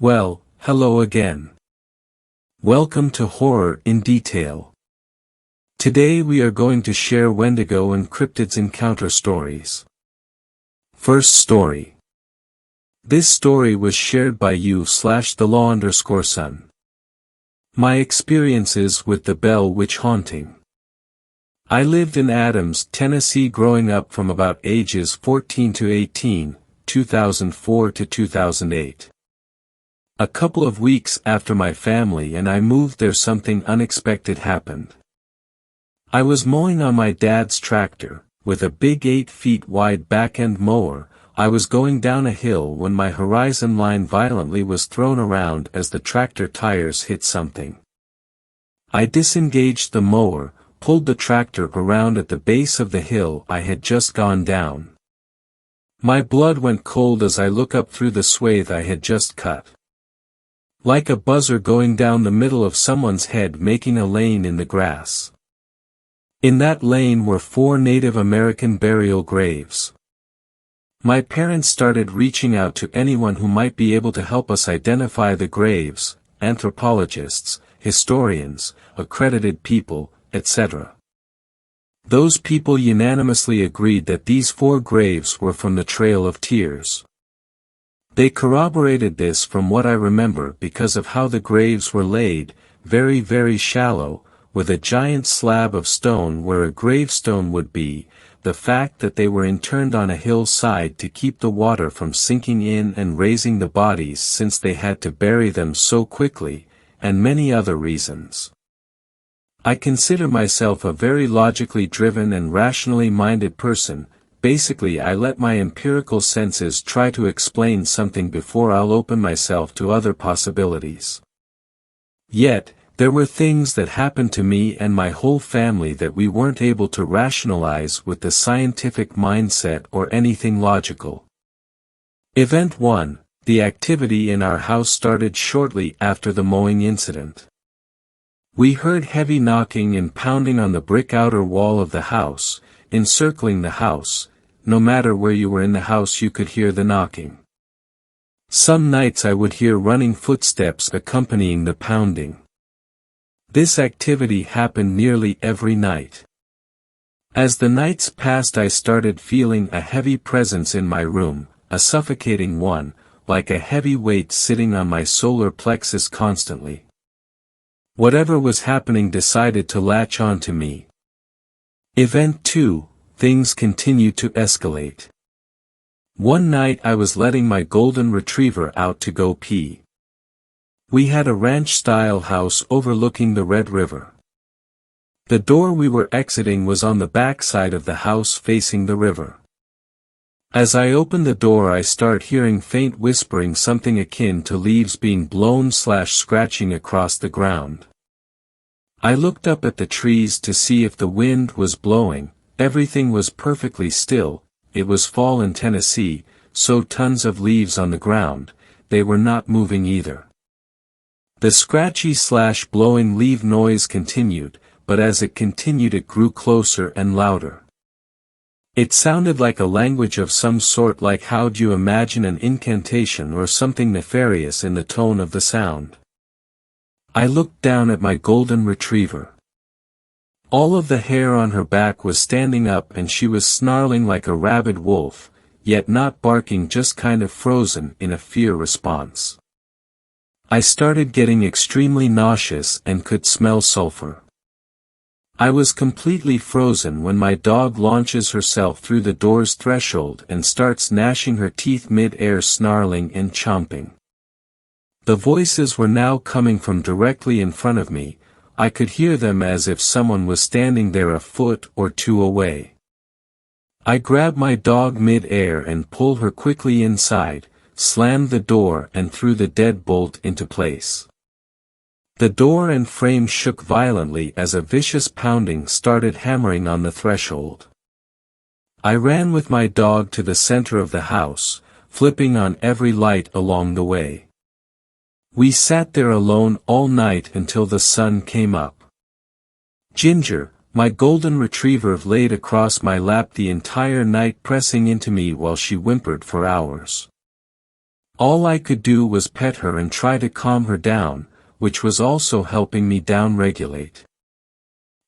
Well, hello again. Welcome to Horror in Detail. Today we are going to share Wendigo and Cryptids encounter stories. First story. This story was shared by you/the_law_son. My experiences with the Bell Witch haunting. I lived in Adams, Tennessee growing up from about ages 14 to 18, 2004 to 2008. A couple of weeks after my family and I moved there, something unexpected happened. I was mowing on my dad's tractor, with a big 8 feet wide back-end mower. I was going down a hill when my horizon line violently was thrown around as the tractor tires hit something. I disengaged the mower, pulled the tractor around at the base of the hill I had just gone down. My blood went cold as I look up through the swathe I had just cut. Like a buzzer going down the middle of someone's head, making a lane in the grass. In that lane were 4 Native American burial graves. My parents started reaching out to anyone who might be able to help us identify the graves, anthropologists, historians, accredited people, etc. Those people unanimously agreed that these 4 graves were from the Trail of Tears. They corroborated this from what I remember because of how the graves were laid, very very shallow, with a giant slab of stone where a gravestone would be, the fact that they were interned on a hillside to keep the water from sinking in and raising the bodies since they had to bury them so quickly, and many other reasons. I consider myself a very logically driven and rationally minded person. Basically, I let my empirical senses try to explain something before I'll open myself to other possibilities. Yet, there were things that happened to me and my whole family that we weren't able to rationalize with the scientific mindset or anything logical. Event 1. The activity in our house started shortly after the mowing incident. We heard heavy knocking and pounding on the brick outer wall of the house, encircling the house. No matter where you were in the house you could hear the knocking. Some nights I would hear running footsteps accompanying the pounding. This activity happened nearly every night. As the nights passed I started feeling a heavy presence in my room, a suffocating one, like a heavy weight sitting on my solar plexus constantly. Whatever was happening decided to latch on to me. Event 2. Things continued to escalate. One night I was letting my golden retriever out to go pee. We had a ranch-style house overlooking the Red River. The door we were exiting was on the back side of the house facing the river. As I opened the door I start hearing faint whispering, something akin to leaves being blown/scratching across the ground. I looked up at the trees to see if the wind was blowing. Everything was perfectly still. It was fall in Tennessee, so tons of leaves on the ground. They were not moving either. The scratchy/blowing leaf noise continued, but as it continued it grew closer and louder. It sounded like a language of some sort, like how'd you imagine an incantation or something nefarious in the tone of the sound. I looked down at my golden retriever. All of the hair on her back was standing up and she was snarling like a rabid wolf, yet not barking, just kind of frozen in a fear response. I started getting extremely nauseous and could smell sulfur. I was completely frozen when my dog launches herself through the door's threshold and starts gnashing her teeth mid-air, snarling and chomping. The voices were now coming from directly in front of me. I could hear them as if someone was standing there a foot or 2 away. I grabbed my dog mid-air and pulled her quickly inside, slammed the door and threw the deadbolt into place. The door and frame shook violently as a vicious pounding started hammering on the threshold. I ran with my dog to the center of the house, flipping on every light along the way. We sat there alone all night until the sun came up. Ginger, my golden retriever, laid across my lap the entire night, pressing into me while she whimpered for hours. All I could do was pet her and try to calm her down, which was also helping me down-regulate.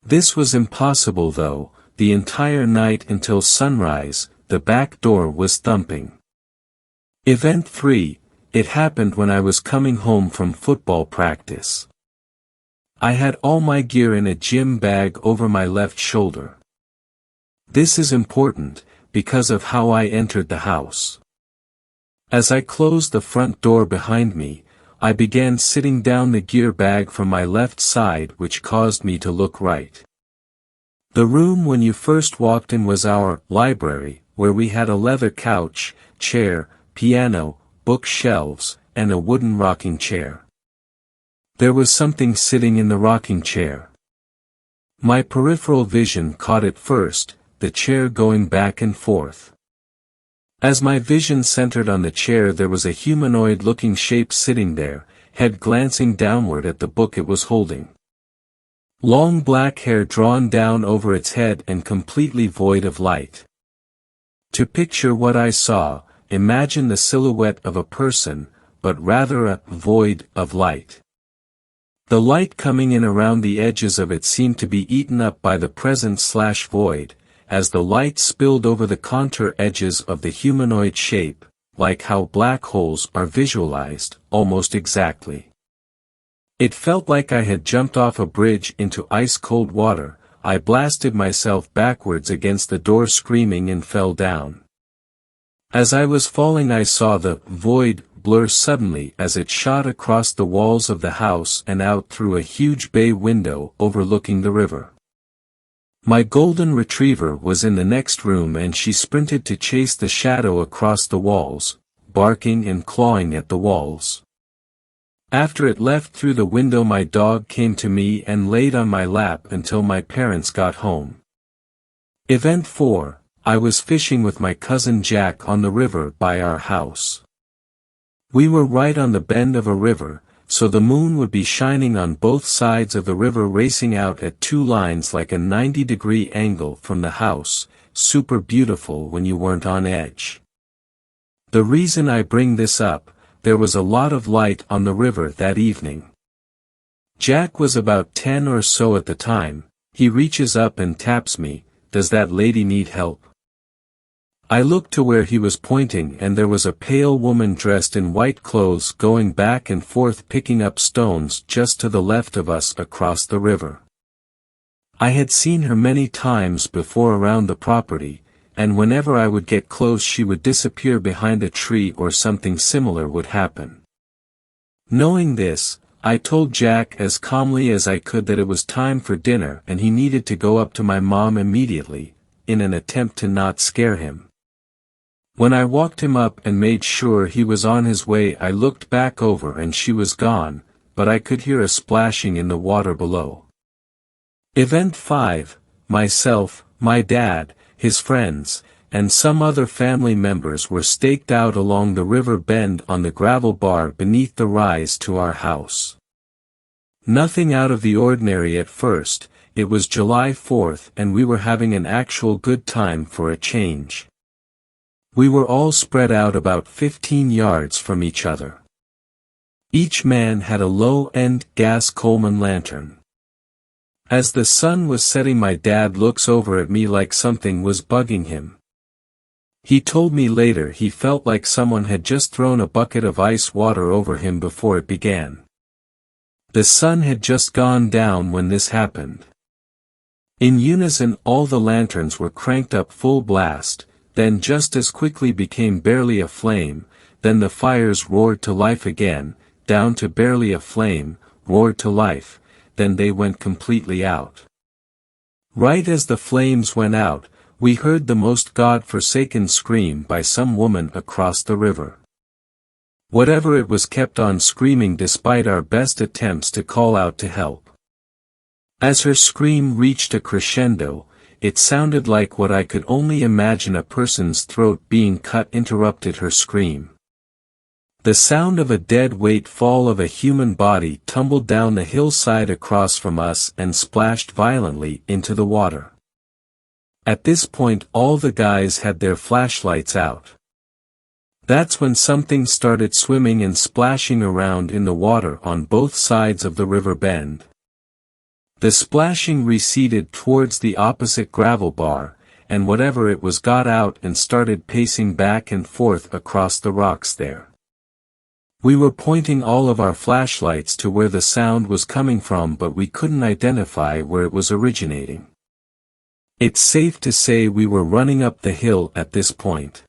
This was impossible though. The entire night until sunrise, the back door was thumping. Event 3, it happened when I was coming home from football practice. I had all my gear in a gym bag over my left shoulder. This is important, because of how I entered the house. As I closed the front door behind me, I began sitting down the gear bag from my left side, which caused me to look right. The room when you first walked in was our library, where we had a leather couch, chair, piano, bookshelves, and a wooden rocking chair. There was something sitting in the rocking chair. My peripheral vision caught it first, the chair going back and forth. As my vision centered on the chair, there was a humanoid-looking shape sitting there, head glancing downward at the book it was holding. Long black hair drawn down over its head and completely void of light. To picture what I saw, imagine the silhouette of a person, but rather a void of light. The light coming in around the edges of it seemed to be eaten up by the present/void, as the light spilled over the contour edges of the humanoid shape, like how black holes are visualized, almost exactly. It felt like I had jumped off a bridge into ice-cold water. I blasted myself backwards against the door screaming and fell down. As I was falling, I saw the void blur suddenly as it shot across the walls of the house and out through a huge bay window overlooking the river. My golden retriever was in the next room and she sprinted to chase the shadow across the walls, barking and clawing at the walls. After it left through the window, my dog came to me and laid on my lap until my parents got home. Event 4, I was fishing with my cousin Jack on the river by our house. We were right on the bend of a river, so the moon would be shining on both sides of the river, racing out at two lines like a 90-degree angle from the house, super beautiful when you weren't on edge. The reason I bring this up, there was a lot of light on the river that evening. Jack was about 10 or so at the time. He reaches up and taps me, "Does that lady need help?" I looked to where he was pointing and there was a pale woman dressed in white clothes going back and forth picking up stones just to the left of us across the river. I had seen her many times before around the property, and whenever I would get close she would disappear behind a tree or something similar would happen. Knowing this, I told Jack as calmly as I could that it was time for dinner and he needed to go up to my mom immediately, in an attempt to not scare him. When I walked him up and made sure he was on his way, I looked back over and she was gone, but I could hear a splashing in the water below. Event 5, myself, my dad, his friends, and some other family members were staked out along the river bend on the gravel bar beneath the rise to our house. Nothing out of the ordinary at first. It was July 4th and we were having an actual good time for a change. We were all spread out about 15 yards from each other. Each man had a low-end gas Coleman lantern. As the sun was setting, my dad looks over at me like something was bugging him. He told me later he felt like someone had just thrown a bucket of ice water over him before it began. The sun had just gone down when this happened. In unison all the lanterns were cranked up full blast, then just as quickly became barely a flame, then the fires roared to life again, down to barely a flame, roared to life, then they went completely out. Right as the flames went out, we heard the most God-forsaken scream by some woman across the river. Whatever it was kept on screaming despite our best attempts to call out to help. As her scream reached a crescendo, it sounded like what I could only imagine a person's throat being cut interrupted her scream. The sound of a dead weight fall of a human body tumbled down the hillside across from us and splashed violently into the water. At this point all the guys had their flashlights out. That's when something started swimming and splashing around in the water on both sides of the river bend. The splashing receded towards the opposite gravel bar, and whatever it was got out and started pacing back and forth across the rocks there. We were pointing all of our flashlights to where the sound was coming from, but we couldn't identify where it was originating. It's safe to say we were running up the hill at this point.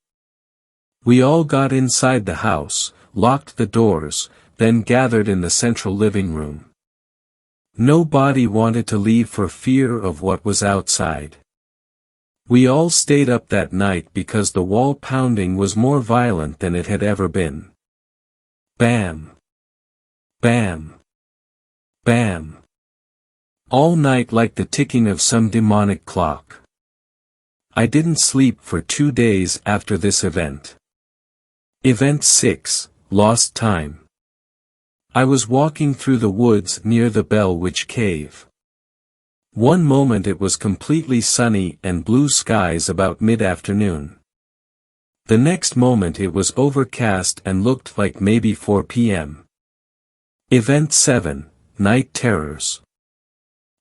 We all got inside the house, locked the doors, then gathered in the central living room. Nobody wanted to leave for fear of what was outside. We all stayed up that night because the wall pounding was more violent than it had ever been. Bam! Bam! Bam! All night like the ticking of some demonic clock. I didn't sleep for 2 days after this event. Event 6, Lost Time. I was walking through the woods near the Bell Witch Cave. One moment it was completely sunny and blue skies about mid-afternoon. The next moment it was overcast and looked like maybe 4 p.m. Event 7, Night Terrors.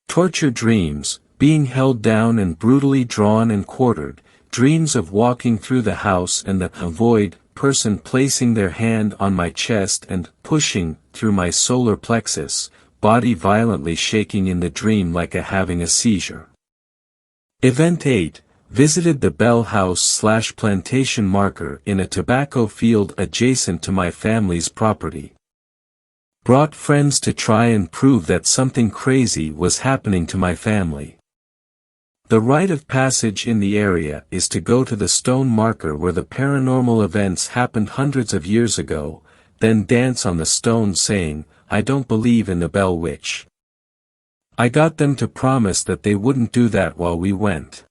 Torture dreams, being held down and brutally drawn and quartered, dreams of walking through the house and the void person placing their hand on my chest and pushing through my solar plexus, body violently shaking in the dream like having a seizure. Event 8, visited the Bell House/plantation marker in a tobacco field adjacent to my family's property. Brought friends to try and prove that something crazy was happening to my family. The rite of passage in the area is to go to the stone marker where the paranormal events happened hundreds of years ago, then dance on the stone saying, "I don't believe in the Bell Witch." I got them to promise that they wouldn't do that while we went.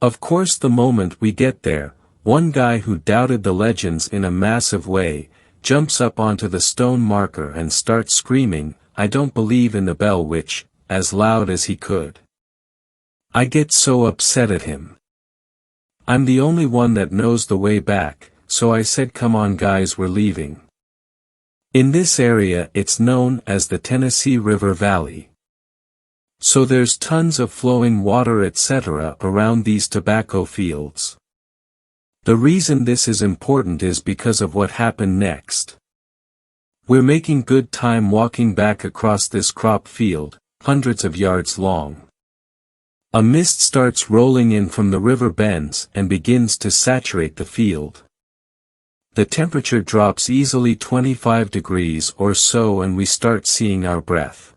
Of course, the moment we get there, one guy who doubted the legends in a massive way, jumps up onto the stone marker and starts screaming, "I don't believe in the Bell Witch," as loud as he could. I get so upset at him. I'm the only one that knows the way back, so I said, "Come on guys, we're leaving." In this area it's known as the Tennessee River Valley. So there's tons of flowing water etc. around these tobacco fields. The reason this is important is because of what happened next. We're making good time walking back across this crop field, hundreds of yards long. A mist starts rolling in from the river bends and begins to saturate the field. The temperature drops easily 25 degrees or so and we start seeing our breath.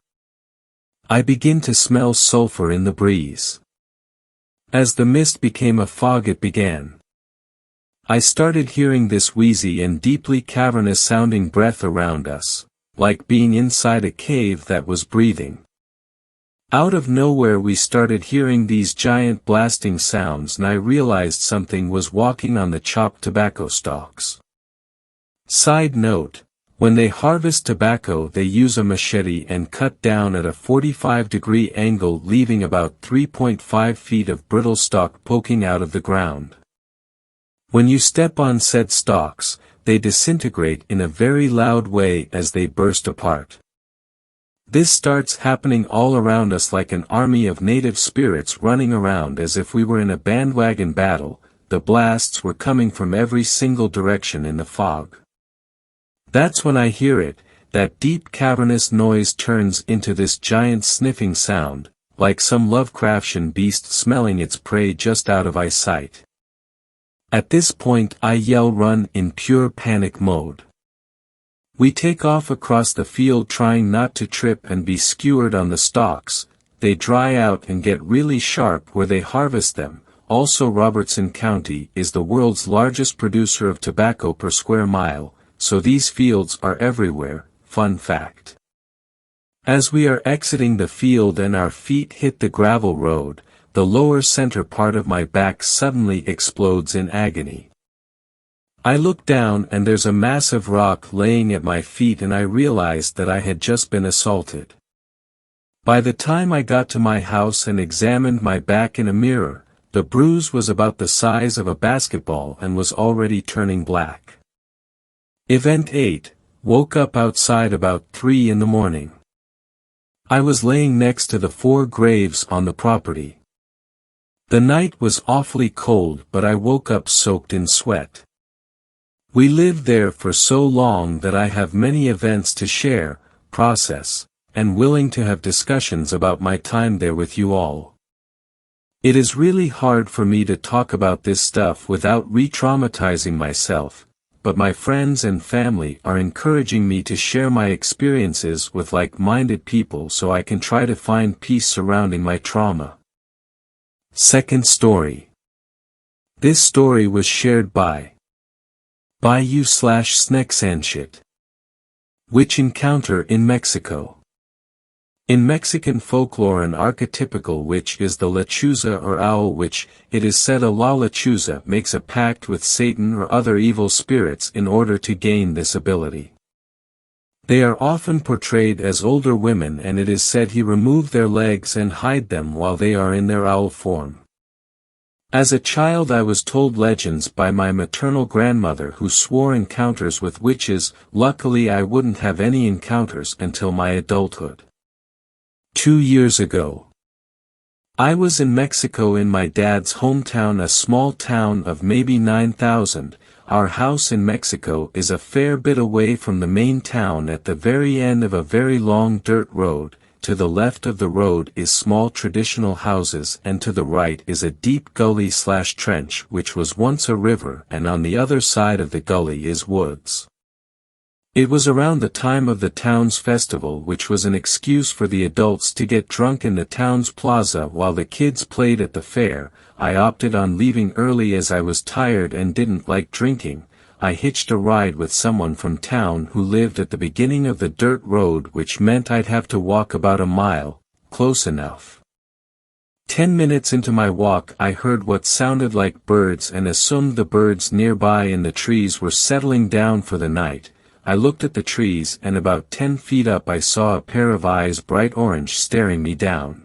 I begin to smell sulfur in the breeze. As the mist became a fog it began. I started hearing this wheezy and deeply cavernous sounding breath around us, like being inside a cave that was breathing. Out of nowhere we started hearing these giant blasting sounds and I realized something was walking on the chopped tobacco stalks. Side note, when they harvest tobacco they use a machete and cut down at a 45-degree angle, leaving about 3.5 feet of brittle stalk poking out of the ground. When you step on said stalks, they disintegrate in a very loud way as they burst apart. This starts happening all around us like an army of native spirits running around as if we were in a bandwagon battle. The blasts were coming from every single direction in the fog. That's when I hear it, that deep cavernous noise turns into this giant sniffing sound, like some Lovecraftian beast smelling its prey just out of eyesight. At this point I yell run in pure panic mode. We take off across the field trying not to trip and be skewered on the stalks. They dry out and get really sharp where they harvest them. Also, Robertson County is the world's largest producer of tobacco per square mile, so these fields are everywhere. Fun fact. As we are exiting the field and our feet hit the gravel road, the lower center part of my back suddenly explodes in agony. I look down and there's a massive rock laying at my feet and I realized that I had just been assaulted. By the time I got to my house and examined my back in a mirror, The bruise was about the size of a basketball and was already turning black. Event 8. Woke up outside about 3 in the morning. I was laying next to the 4 graves on the property. The night was awfully cold, but I woke up soaked in sweat. We lived there for so long that I have many events to share, process, and willing to have discussions about my time there with you all. It is really hard for me to talk about this stuff without re-traumatizing myself, but my friends and family are encouraging me to share my experiences with like-minded people so I can try to find peace surrounding my trauma. Second story. This story was shared by you/Snexanshit. Witch encounter in Mexico. In Mexican folklore, an archetypical witch is the lechuza or owl witch. It is said a la lechuza makes a pact with Satan or other evil spirits in order to gain this ability. They are often portrayed as older women, and it is said he removed their legs and hide them while they are in their owl form. As a child I was told legends by my maternal grandmother who swore encounters with witches. Luckily I wouldn't have any encounters until my adulthood. 2 years ago. I was in Mexico in my dad's hometown, a small town of maybe 9,000. Our house in Mexico is a fair bit away from the main town at the very end of a very long dirt road. To the left of the road is small traditional houses, and to the right is a deep gully/trench which was once a river, and on the other side of the gully is woods. It was around the time of the town's festival, which was an excuse for the adults to get drunk in the town's plaza while the kids played at the fair. I opted on leaving early as I was tired and didn't like drinking. I hitched a ride with someone from town who lived at the beginning of the dirt road, which meant I'd have to walk about a mile, close enough. 10 minutes into my walk I heard what sounded like birds and assumed the birds nearby in the trees were settling down for the night. I looked at the trees, and about 10 feet up I saw a pair of eyes bright orange staring me down.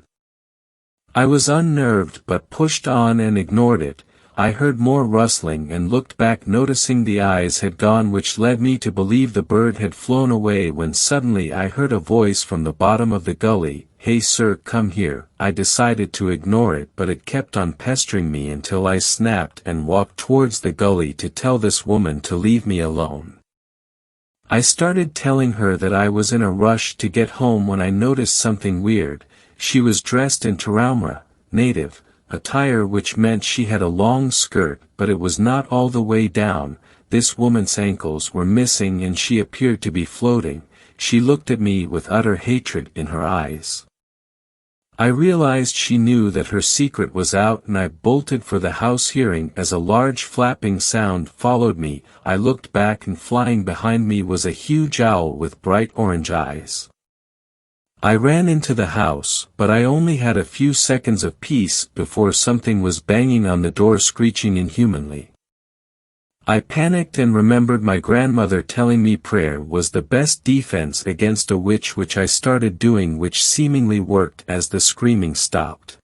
I was unnerved but pushed on and ignored it. I heard more rustling and looked back, noticing the eyes had gone, which led me to believe the bird had flown away, when suddenly I heard a voice from the bottom of the gully, "Hey sir, come here." I decided to ignore it, but it kept on pestering me until I snapped and walked towards the gully to tell this woman to leave me alone. I started telling her that I was in a rush to get home when I noticed something weird. She was dressed in Tarahumara, native attire, which meant she had a long skirt, but it was not all the way down. This woman's ankles were missing and she appeared to be floating. She looked at me with utter hatred in her eyes. I realized she knew that her secret was out, and I bolted for the house, hearing as a large flapping sound followed me. I looked back, and flying behind me was a huge owl with bright orange eyes. I ran into the house, but I only had a few seconds of peace before something was banging on the door, screeching inhumanly. I panicked and remembered my grandmother telling me prayer was the best defense against a witch, which I started doing, which seemingly worked as the screaming stopped.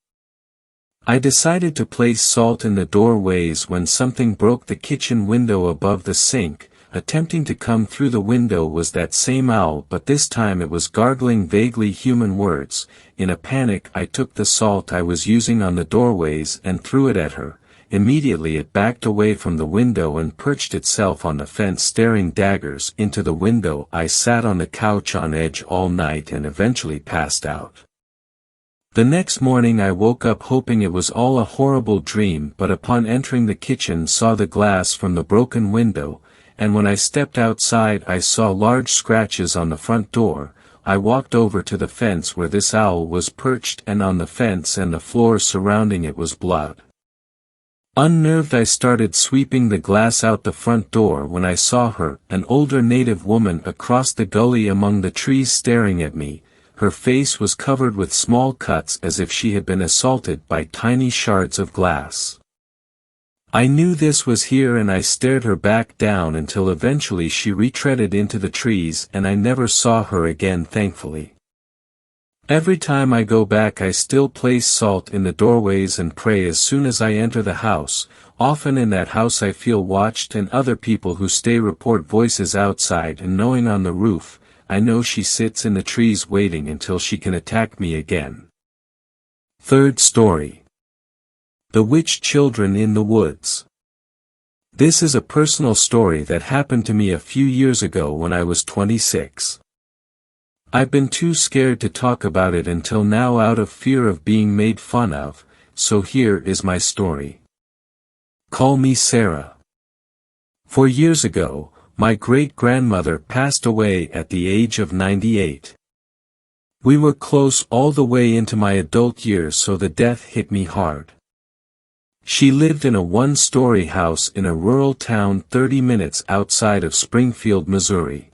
I decided to place salt in the doorways when something broke the kitchen window above the sink. Attempting to come through the window was that same owl, but this time it was gargling vaguely human words. In a panic I took the salt I was using on the doorways and threw it at her. Immediately it backed away from the window and perched itself on the fence, staring daggers into the window. I sat on the couch on edge all night and eventually passed out. The next morning I woke up hoping it was all a horrible dream, but upon entering the kitchen saw the glass from the broken window, and when I stepped outside I saw large scratches on the front door. I walked over to the fence where this owl was perched, and on the fence and the floor surrounding it was blood. Unnerved I started sweeping the glass out the front door when I saw her, an older native woman, across the gully among the trees staring at me. Her face was covered with small cuts as if she had been assaulted by tiny shards of glass. I knew this was here, and I stared her back down until eventually she retreaded into the trees, and I never saw her again, thankfully. Every time I go back I still place salt in the doorways and pray as soon as I enter the house. Often in that house I feel watched, and other people who stay report voices outside and knowing on the roof. I know she sits in the trees waiting until she can attack me again. Third story. The Witch Children in the Woods. This is a personal story that happened to me a few years ago when I was 26. I've been too scared to talk about it until now out of fear of being made fun of, so here is my story. Call me Sarah. 4 years ago, my great-grandmother passed away at the age of 98. We were close all the way into my adult years, so the death hit me hard. She lived in a one-story house in a rural town 30 minutes outside of Springfield, Missouri.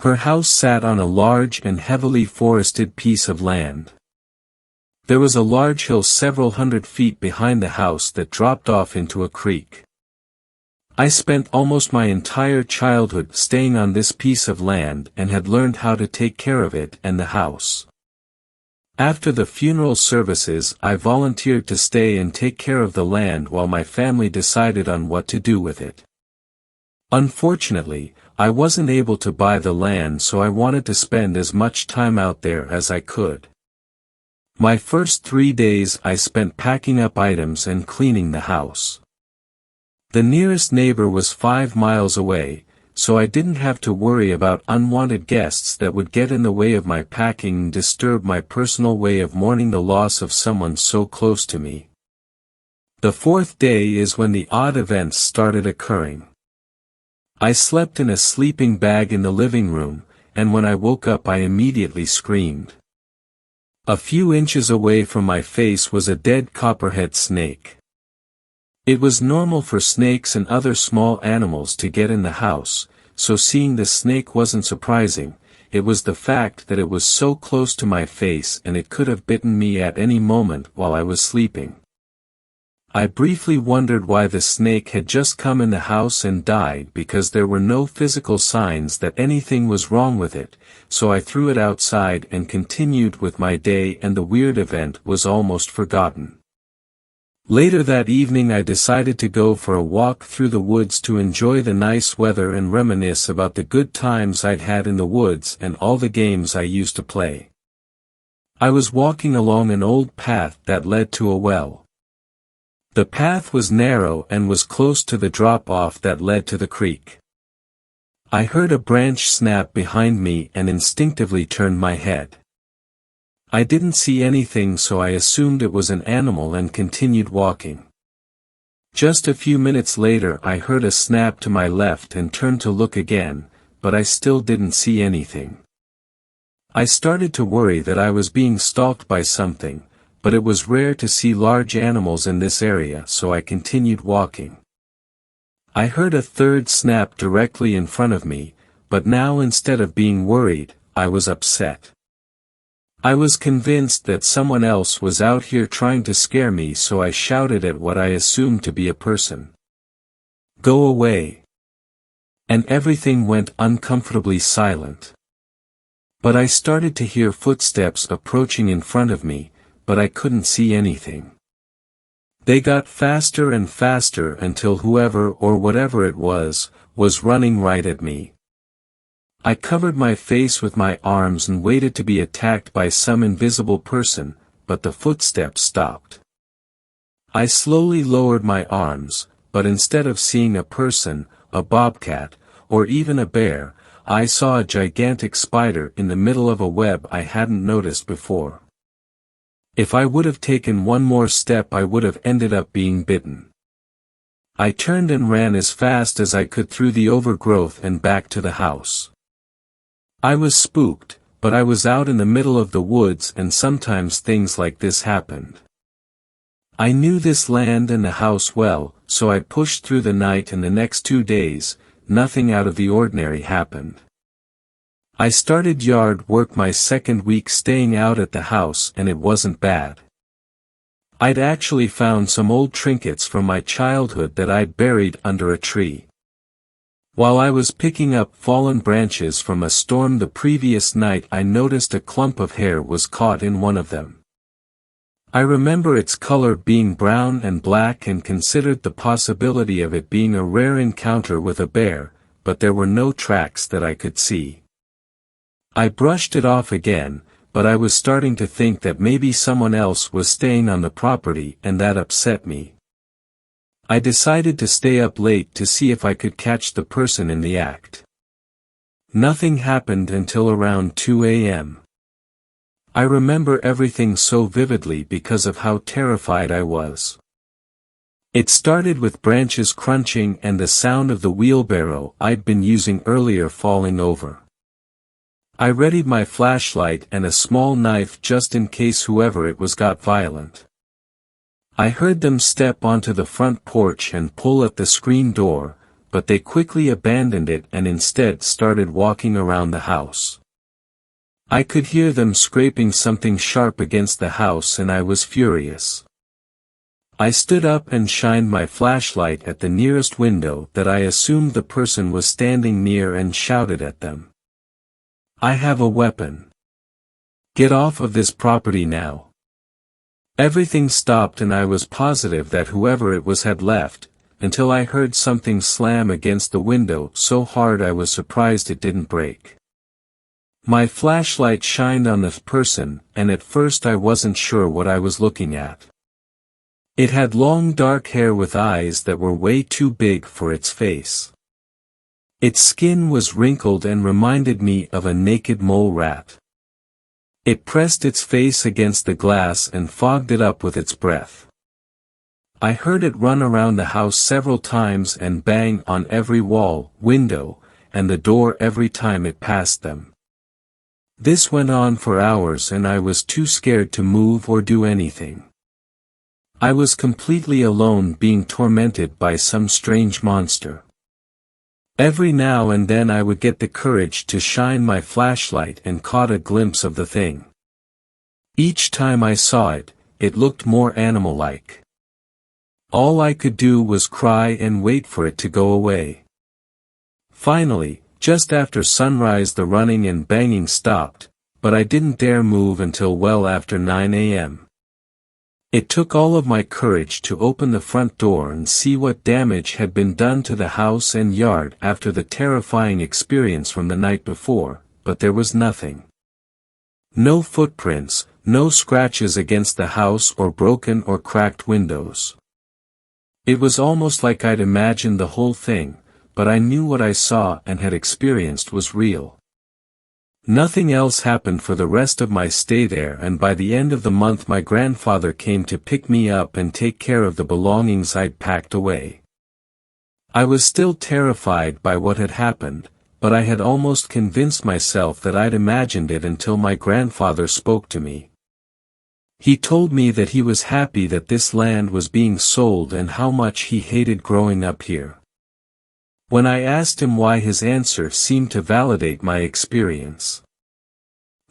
Her house sat on a large and heavily forested piece of land. There was a large hill several hundred feet behind the house that dropped off into a creek. I spent almost my entire childhood staying on this piece of land and had learned how to take care of it and the house. After the funeral services, I volunteered to stay and take care of the land while my family decided on what to do with it. Unfortunately, I wasn't able to buy the land, so I wanted to spend as much time out there as I could. My first 3 days I spent packing up items and cleaning the house. The nearest neighbor was 5 miles away, so I didn't have to worry about unwanted guests that would get in the way of my packing and disturb my personal way of mourning the loss of someone so close to me. The 4th day is when the odd events started occurring. I slept in a sleeping bag in the living room, and when I woke up I immediately screamed. A few inches away from my face was a dead copperhead snake. It was normal for snakes and other small animals to get in the house, so seeing the snake wasn't surprising. It was the fact that it was so close to my face and it could have bitten me at any moment while I was sleeping. I briefly wondered why the snake had just come in the house and died, because there were no physical signs that anything was wrong with it, so I threw it outside and continued with my day, and the weird event was almost forgotten. Later that evening I decided to go for a walk through the woods to enjoy the nice weather and reminisce about the good times I'd had in the woods and all the games I used to play. I was walking along an old path that led to a well. The path was narrow and was close to the drop-off that led to the creek. I heard a branch snap behind me and instinctively turned my head. I didn't see anything, so I assumed it was an animal and continued walking. Just a few minutes later I heard a snap to my left and turned to look again, but I still didn't see anything. I started to worry that I was being stalked by something, but it was rare to see large animals in this area, so I continued walking. I heard a third snap directly in front of me, but now instead of being worried, I was upset. I was convinced that someone else was out here trying to scare me, so I shouted at what I assumed to be a person. "Go away!" And everything went uncomfortably silent. But I started to hear footsteps approaching in front of me, but I couldn't see anything. They got faster and faster until whoever or whatever it was running right at me. I covered my face with my arms and waited to be attacked by some invisible person, but the footsteps stopped. I slowly lowered my arms, but instead of seeing a person, a bobcat, or even a bear, I saw a gigantic spider in the middle of a web I hadn't noticed before. If I would have taken one more step I would have ended up being bitten. I turned and ran as fast as I could through the overgrowth and back to the house. I was spooked, but I was out in the middle of the woods and sometimes things like this happened. I knew this land and the house well, so I pushed through the night, and the next 2 days, nothing out of the ordinary happened. I started yard work my second week staying out at the house, and it wasn't bad. I'd actually found some old trinkets from my childhood that I'd buried under a tree. While I was picking up fallen branches from a storm the previous night, I noticed a clump of hair was caught in one of them. I remember its color being brown and black and considered the possibility of it being a rare encounter with a bear, but there were no tracks that I could see. I brushed it off again, but I was starting to think that maybe someone else was staying on the property, and that upset me. I decided to stay up late to see if I could catch the person in the act. Nothing happened until around 2 a.m. I remember everything so vividly because of how terrified I was. It started with branches crunching and the sound of the wheelbarrow I'd been using earlier falling over. I readied my flashlight and a small knife just in case whoever it was got violent. I heard them step onto the front porch and pull at the screen door, but they quickly abandoned it and instead started walking around the house. I could hear them scraping something sharp against the house and I was furious. I stood up and shined my flashlight at the nearest window that I assumed the person was standing near and shouted at them. "I have a weapon. Get off of this property now." Everything stopped and I was positive that whoever it was had left, until I heard something slam against the window so hard I was surprised it didn't break. My flashlight shined on the person, and at first I wasn't sure what I was looking at. It had long dark hair with eyes that were way too big for its face. Its skin was wrinkled and reminded me of a naked mole rat. It pressed its face against the glass and fogged it up with its breath. I heard it run around the house several times and bang on every wall, window, and the door every time it passed them. This went on for hours and I was too scared to move or do anything. I was completely alone being tormented by some strange monster. Every now and then I would get the courage to shine my flashlight and caught a glimpse of the thing. Each time I saw it, it looked more animal-like. All I could do was cry and wait for it to go away. Finally, just after sunrise the running and banging stopped, but I didn't dare move until well after 9 a.m. It took all of my courage to open the front door and see what damage had been done to the house and yard after the terrifying experience from the night before, but there was nothing. No footprints, no scratches against the house or broken or cracked windows. It was almost like I'd imagined the whole thing, but I knew what I saw and had experienced was real. Nothing else happened for the rest of my stay there, and by the end of the month my grandfather came to pick me up and take care of the belongings I'd packed away. I was still terrified by what had happened, but I had almost convinced myself that I'd imagined it until my grandfather spoke to me. He told me that he was happy that this land was being sold and how much he hated growing up here. When I asked him why, his answer seemed to validate my experience.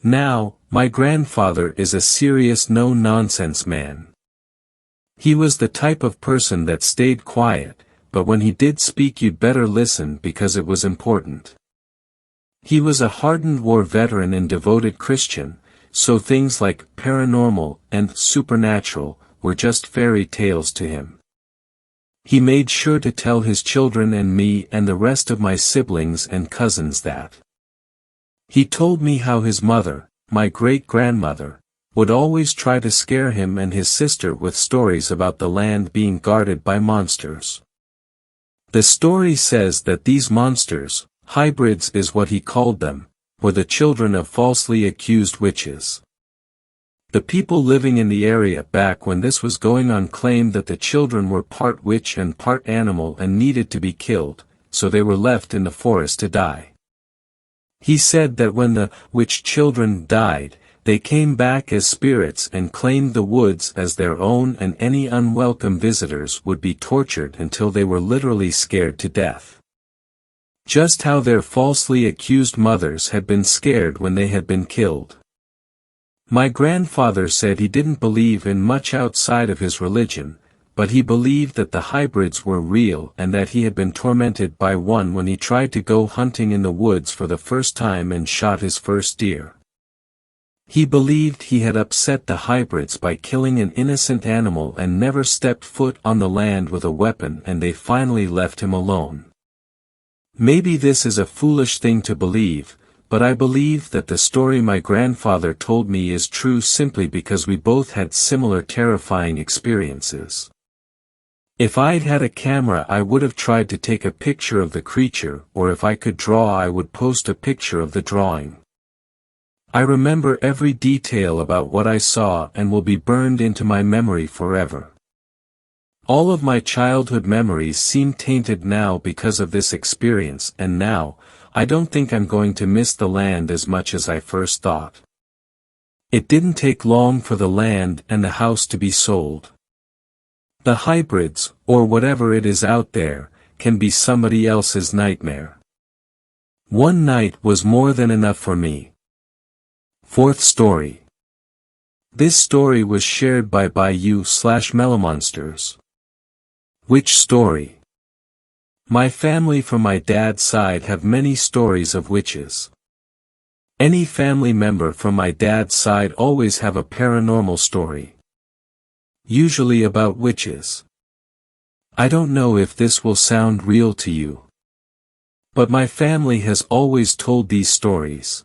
Now, my grandfather is a serious no-nonsense man. He was the type of person that stayed quiet, but when he did speak you'd better listen because it was important. He was a hardened war veteran and devoted Christian, so things like paranormal and supernatural were just fairy tales to him. He made sure to tell his children and me and the rest of my siblings and cousins that. He told me how his mother, my great-grandmother, would always try to scare him and his sister with stories about the land being guarded by monsters. The story says that these monsters, hybrids is what he called them, were the children of falsely accused witches. The people living in the area back when this was going on claimed that the children were part witch and part animal and needed to be killed, so they were left in the forest to die. He said that when the witch children died, they came back as spirits and claimed the woods as their own, and any unwelcome visitors would be tortured until they were literally scared to death. Just how their falsely accused mothers had been scared when they had been killed. My grandfather said he didn't believe in much outside of his religion, but he believed that the hybrids were real and that he had been tormented by one when he tried to go hunting in the woods for the first time and shot his first deer. He believed he had upset the hybrids by killing an innocent animal and never stepped foot on the land with a weapon, and they finally left him alone. Maybe this is a foolish thing to believe, but I believe that the story my grandfather told me is true simply because we both had similar terrifying experiences. If I'd had a camera I would have tried to take a picture of the creature, or if I could draw I would post a picture of the drawing. I remember every detail about what I saw and will be burned into my memory forever. All of my childhood memories seem tainted now because of this experience, and now, I don't think I'm going to miss the land as much as I first thought. It didn't take long for the land and the house to be sold. The hybrids, or whatever it is out there, can be somebody else's nightmare. One night was more than enough for me. Fourth story. This story was shared by you/Melomonsters. Which story? My family from my dad's side have many stories of witches. Any family member from my dad's side always have a paranormal story. Usually about witches. I don't know if this will sound real to you. But my family has always told these stories.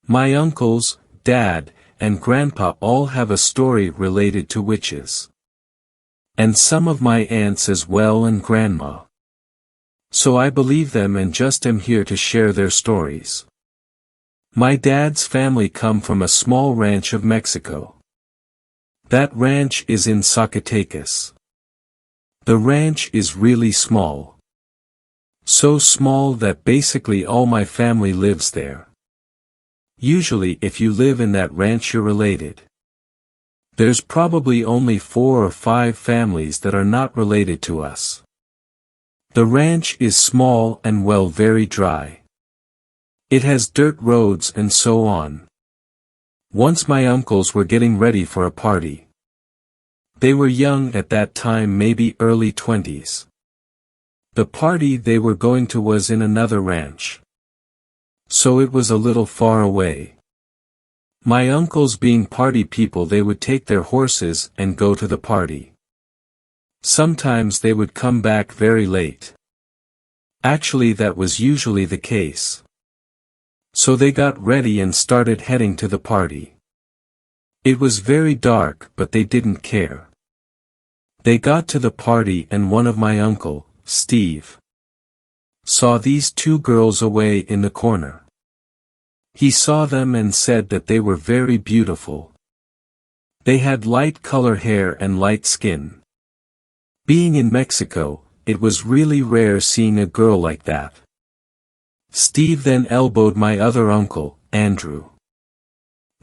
My uncles, dad, and grandpa all have a story related to witches. And some of my aunts as well, and grandma. So I believe them and just am here to share their stories. My dad's family come from a small ranch of Mexico. That ranch is in Zacatecas. The ranch is really small. So small that basically all my family lives there. Usually if you live in that ranch you're related. There's probably only 4 or 5 families that are not related to us. The ranch is small and very dry. It has dirt roads and so on. Once my uncles were getting ready for a party. They were young at that time, maybe early 20s. The party they were going to was in another ranch. So it was a little far away. My uncles being party people, they would take their horses and go to the party. Sometimes they would come back very late. Actually, that was usually the case. So they got ready and started heading to the party. It was very dark, but they didn't care. They got to the party and one of my uncle, Steve, saw these 2 girls away in the corner. He saw them and said that they were very beautiful. They had light color hair and light skin. Being in Mexico, it was really rare seeing a girl like that. Steve then elbowed my other uncle, Andrew.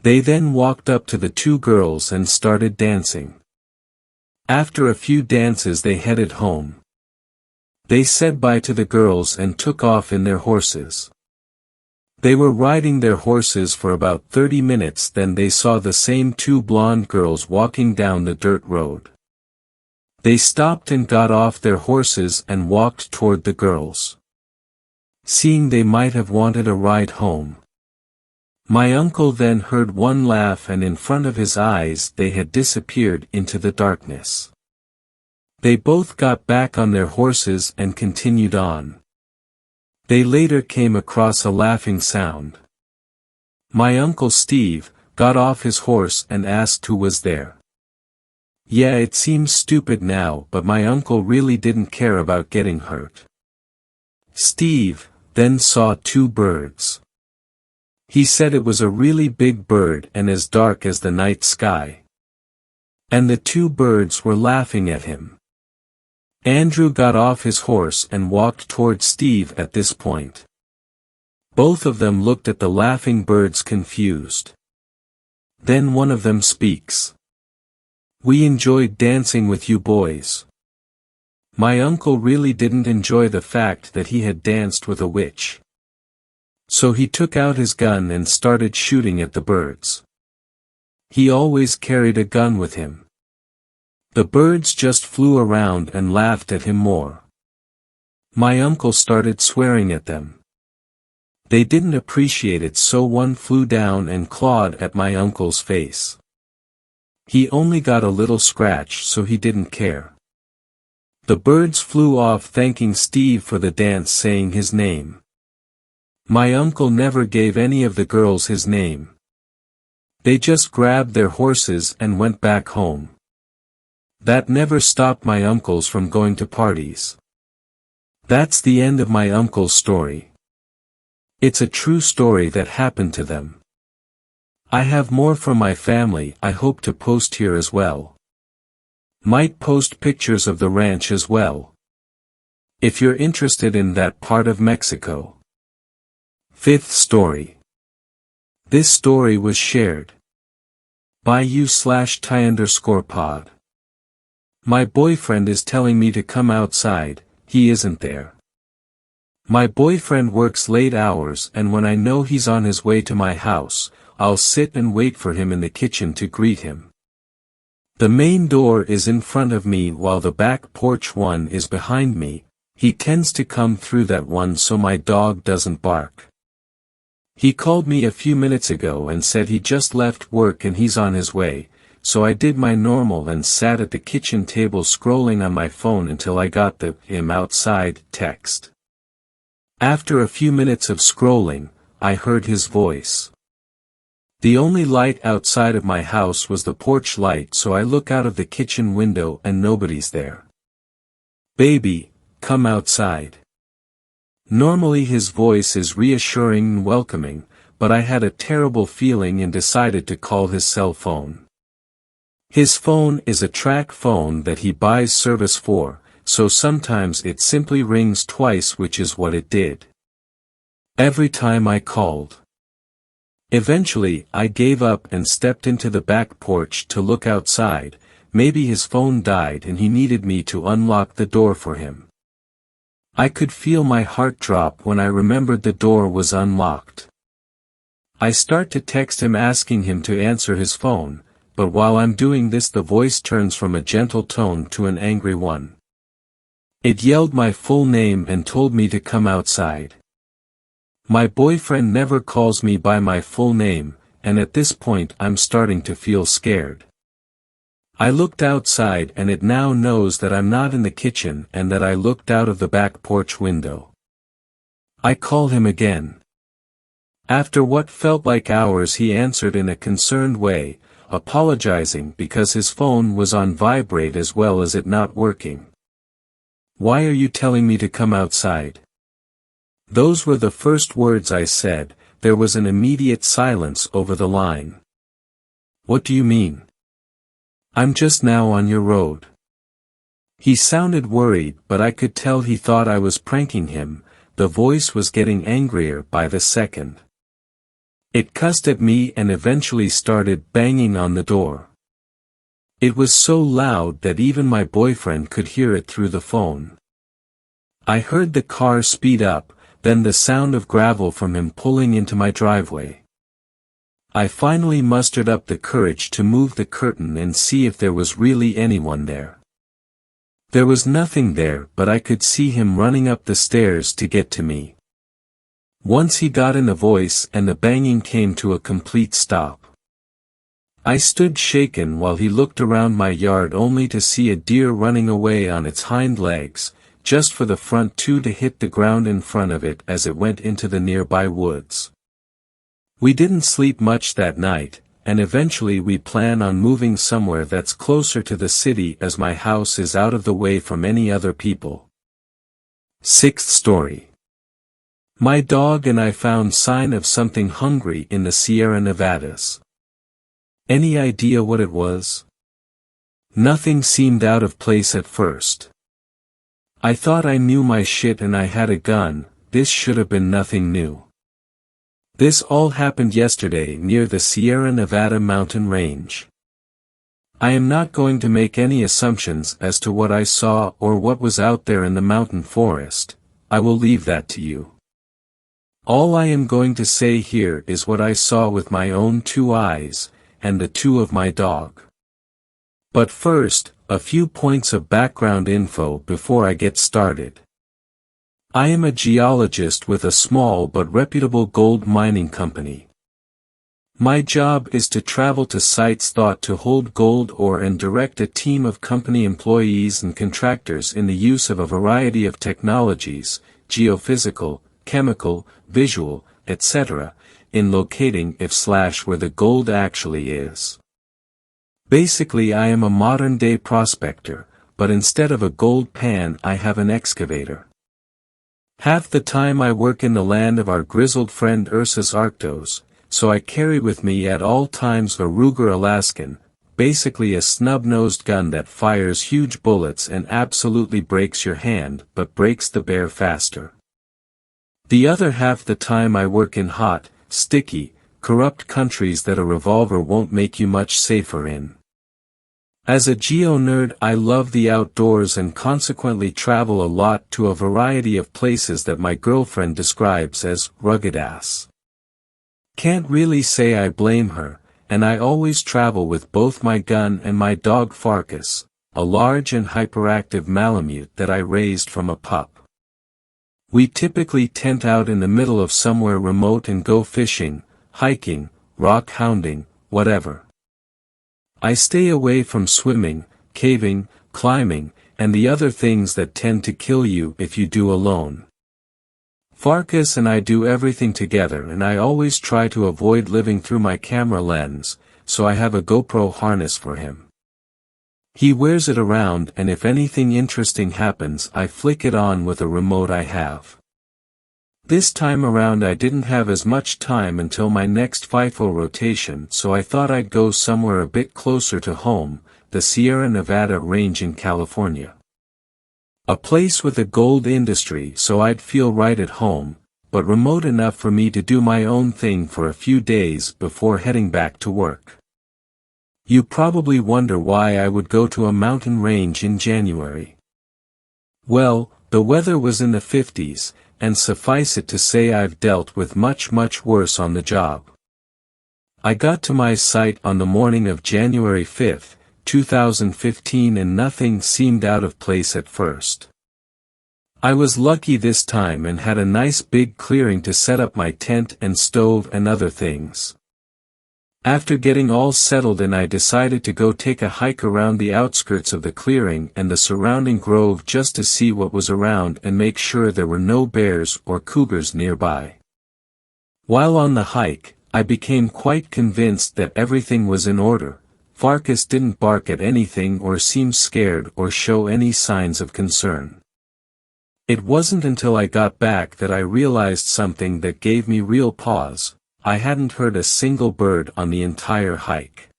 They then walked up to the 2 girls and started dancing. After a few dances they headed home. They said bye to the girls and took off in their horses. They were riding their horses for about 30 minutes, then they saw the same 2 blonde girls walking down the dirt road. They stopped and got off their horses and walked toward the girls. Seeing they might have wanted a ride home. My uncle then heard one laugh, and in front of his eyes they had disappeared into the darkness. They both got back on their horses and continued on. They later came across a laughing sound. My uncle Steve got off his horse and asked who was there. Yeah, it seems stupid now, but my uncle really didn't care about getting hurt. Steve then saw 2 birds. He said it was a really big bird and as dark as the night sky. And the 2 birds were laughing at him. Andrew got off his horse and walked toward Steve at this point. Both of them looked at the laughing birds confused. Then one of them speaks. "We enjoyed dancing with you boys." My uncle really didn't enjoy the fact that he had danced with a witch. So he took out his gun and started shooting at the birds. He always carried a gun with him. The birds just flew around and laughed at him more. My uncle started swearing at them. They didn't appreciate it, so one flew down and clawed at my uncle's face. He only got a little scratch, so he didn't care. The birds flew off thanking Steve for the dance, saying his name. My uncle never gave any of the girls his name. They just grabbed their horses and went back home. That never stopped my uncles from going to parties. That's the end of my uncle's story. It's a true story that happened to them. I have more from my family I hope to post here as well. Might post pictures of the ranch as well, if you're interested in that part of Mexico. Fifth story. This story was shared by you/Ty_pod. My boyfriend is telling me to come outside, he isn't there. My boyfriend works late hours, and when I know he's on his way to my house, I'll sit and wait for him in the kitchen to greet him. The main door is in front of me while the back porch one is behind me. He tends to come through that one so my dog doesn't bark. He called me a few minutes ago and said he just left work and he's on his way, so I did my normal and sat at the kitchen table scrolling on my phone until I got the "him outside" text. After a few minutes of scrolling, I heard his voice. The only light outside of my house was the porch light, so I look out of the kitchen window and nobody's there. "Baby, come outside." Normally his voice is reassuring and welcoming, but I had a terrible feeling and decided to call his cell phone. His phone is a track phone that he buys service for, so sometimes it simply rings twice, which is what it did every time I called. Eventually, I gave up and stepped into the back porch to look outside. Maybe his phone died and he needed me to unlock the door for him. I could feel my heart drop when I remembered the door was unlocked. I start to text him asking him to answer his phone, but while I'm doing this the voice turns from a gentle tone to an angry one. It yelled my full name and told me to come outside. My boyfriend never calls me by my full name, and at this point I'm starting to feel scared. I looked outside and it now knows that I'm not in the kitchen and that I looked out of the back porch window. I call him again. After what felt like hours he answered in a concerned way, apologizing because his phone was on vibrate as well as it not working. "Why are you telling me to come outside?" Those were the first words I said. There was an immediate silence over the line. "What do you mean?" "I'm just now on your road." He sounded worried, but I could tell he thought I was pranking him. The voice was getting angrier by the second. It cussed at me and eventually started banging on the door. It was so loud that even my boyfriend could hear it through the phone. I heard the car speed up, then the sound of gravel from him pulling into my driveway. I finally mustered up the courage to move the curtain and see if there was really anyone there. There was nothing there, but I could see him running up the stairs to get to me. Once he got in the voice and the banging came to a complete stop. I stood shaken while he looked around my yard only to see a deer running away on its hind legs, just for the front two to hit the ground in front of it as it went into the nearby woods. We didn't sleep much that night, and eventually we plan on moving somewhere that's closer to the city as my house is out of the way from any other people. Sixth story. My dog and I found sign of something hungry in the Sierra Nevadas. Any idea what it was? Nothing seemed out of place at first. I thought I knew my shit and I had a gun. This should have been nothing new. This all happened yesterday near the Sierra Nevada mountain range. I am not going to make any assumptions as to what I saw or what was out there in the mountain forest. I will leave that to you. All I am going to say here is what I saw with my own two eyes, and the two of my dog. But first, A few points of background info before I get started. I am a geologist with a small but reputable gold mining company. My job is to travel to sites thought to hold gold ore and direct a team of company employees and contractors in the use of a variety of technologies, geophysical, chemical, visual, etc., in locating if/where the gold actually is. Basically, I am a modern-day prospector, but instead of a gold pan I have an excavator. Half the time I work in the land of our grizzled friend Ursus Arctos, so I carry with me at all times a Ruger Alaskan, basically a snub-nosed gun that fires huge bullets and absolutely breaks your hand but breaks the bear faster. The other half the time I work in hot, sticky, corrupt countries that a revolver won't make you much safer in. As a geo-nerd, I love the outdoors and consequently travel a lot to a variety of places that my girlfriend describes as rugged-ass. Can't really say I blame her, and I always travel with both my gun and my dog Farkas, a large and hyperactive Malamute that I raised from a pup. We typically tent out in the middle of somewhere remote and go fishing, hiking, rock hounding, whatever. I stay away from swimming, caving, climbing, and the other things that tend to kill you if you do alone. Farkas and I do everything together, and I always try to avoid living through my camera lens, so I have a GoPro harness for him. He wears it around, and if anything interesting happens I flick it on with a remote I have. This time around I didn't have as much time until my next FIFO rotation, so I thought I'd go somewhere a bit closer to home, the Sierra Nevada range in California. A place with a gold industry so I'd feel right at home, but remote enough for me to do my own thing for a few days before heading back to work. You probably wonder why I would go to a mountain range in January. Well, the weather was in the 50s, and suffice it to say I've dealt with much worse on the job. I got to my site on the morning of January 5, 2015, and nothing seemed out of place at first. I was lucky this time and had a nice big clearing to set up my tent and stove and other things. After getting all settled in, I decided to go take a hike around the outskirts of the clearing and the surrounding grove just to see what was around and make sure there were no bears or cougars nearby. While on the hike, I became quite convinced that everything was in order. Farkas didn't bark at anything or seem scared or show any signs of concern. It wasn't until I got back that I realized something that gave me real pause. I hadn't heard a single bird on the entire hike.